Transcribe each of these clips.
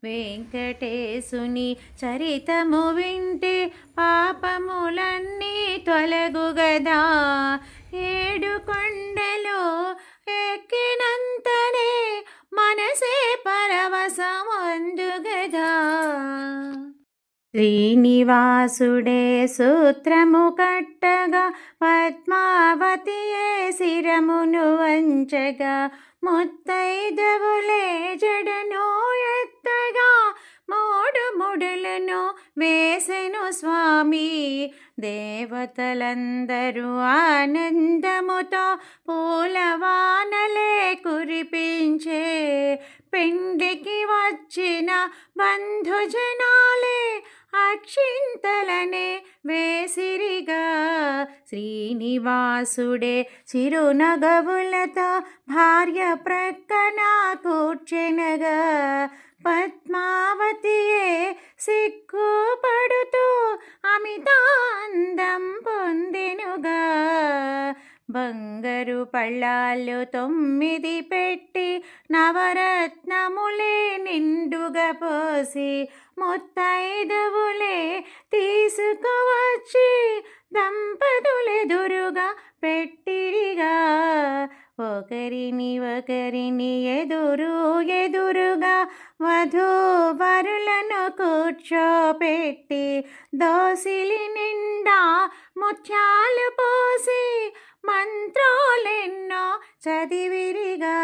వెంకటేశుని చరితము వింటే పాపములన్నీ తొలగుగదా. ఏడు కొండలో ఎక్కినంతనే మనసే పరవశమందుగదా. శ్రీనివాసుడే సూత్రము కట్టగా పద్మావతియే శిరమును వంచగా ముత్తైదవులే జడను ఎత్తగా మూడు ముడులను వేసెను స్వామి. దేవతలందరూ ఆనందముతో పూలవానలే కురిపించే పెండికి వచ్చిన బంధుజనాలే అక్షింతలనే వేసిరిగా. శ్రీనివాసుడే చిరునగవులతో భార్య ప్రక్కన కూర్చెనగా పద్మావతియే సిగ్గుపడుతూ అమితాందం పొందెనుగా. బంగారు పళ్ళాలు 9 పెట్టి నవరత్నములే నిండుగా పోసి ముత్తైదవులే తీసుకువచ్చి దంపతులెదురుగా పెట్టిరిగా. ఒకరిని ఎదురుగా వధూవరులను కూర్చోపెట్టి దోసిలి నిండా ముత్యాలు పోసి మంత్రాలెన్నో చదివిరిగా.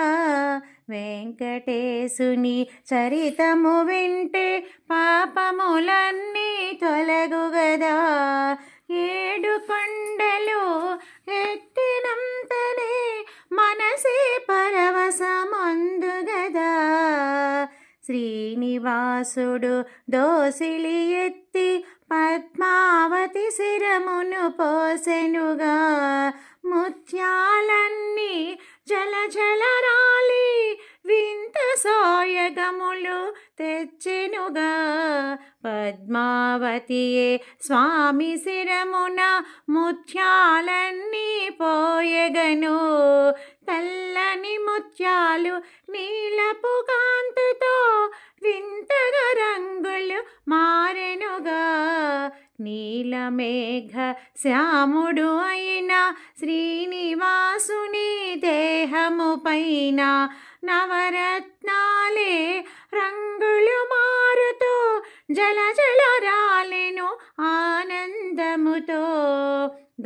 వెంకటేశుని చరితము వింటే పాపములన్నీ తొలగుగదా. ఏడు కొండలు ఎక్కినంతనే మనసే పరవశమందుగదా. శ్రీనివాసుడు దోసిలి ఎత్తి పద్మావతి శిరమును పోసెనుగా. ముత్యాలన్నీ జలజలరాలి వింత సోయగములు తెచ్చెనుగా. పద్మావతియే స్వామి శిరమున ముత్యాలన్నీ పోయగను. తెల్లని ముత్యాలు నీలపు కాంతితో వింతగా రంగులు మారెనుగా. నీలమేఘ శ్యాముడు అయిన శ్రీనివాసుని దేహము పైన నవరత్నాలే రంగులు మారుతూ జలజలరాలెను ఆనందముతో.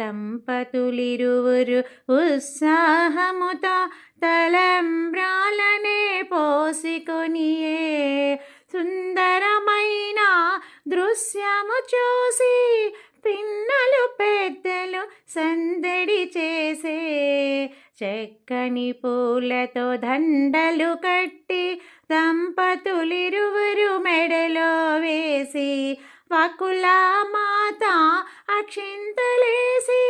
దంపతులిరువురు ఉత్సాహముతో తలంబ్రాలనే పోసికొనియే సుందరమైన దృశ్యము చూసి పిన్నలు పెద్దలు సందడి చేసే. చక్కని పూలతో దండలు కట్టి దంపతులిరువురు మెడలో వేసి వకుల మాత అక్షింతలేసి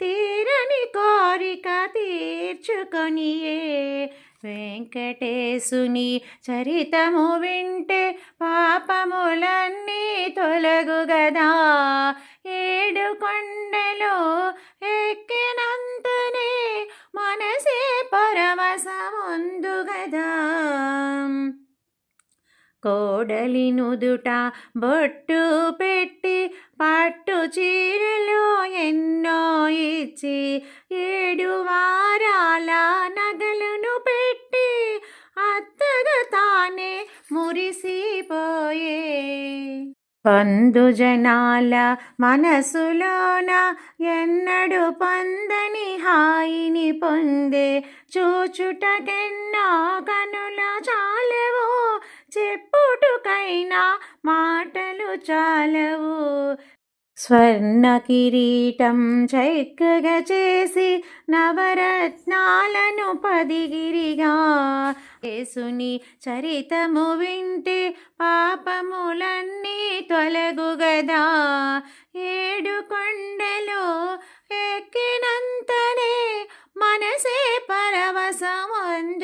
తీరని కోరిక తీర్చుకొనియే. వెంకటేశుని చరితము వింటే పాపములన్నీ తొలగుగదా. ఏడు కొండలు ఎక్కినంతనే మనసే పరవశమందుగదా. కోడలి నుదుట బొట్టు పెట్టి పట్టు చీరలో ఎన్నో ఇచ్చి 7 వారాల నగలను పెట్టి అత్తగా తానే మురిసిపోయే. బంధుజనాల మనసులోన ఎన్నడు పొందని హాయిని పొందే. చూచుటకెన్నో కనుల చాలవు, చెప్పుటకైనా మాటలు చాలవు. స్వర్ణ కిరీటం చక్కగా చేసి నవరత్నాలను పదిగిరిగా. యేసుని చరితము వింటే పాపములన్నీ తొలగుగదా. ఏడు కొండలు ఎక్కినంతనే మనసే పరవశమందుగదా.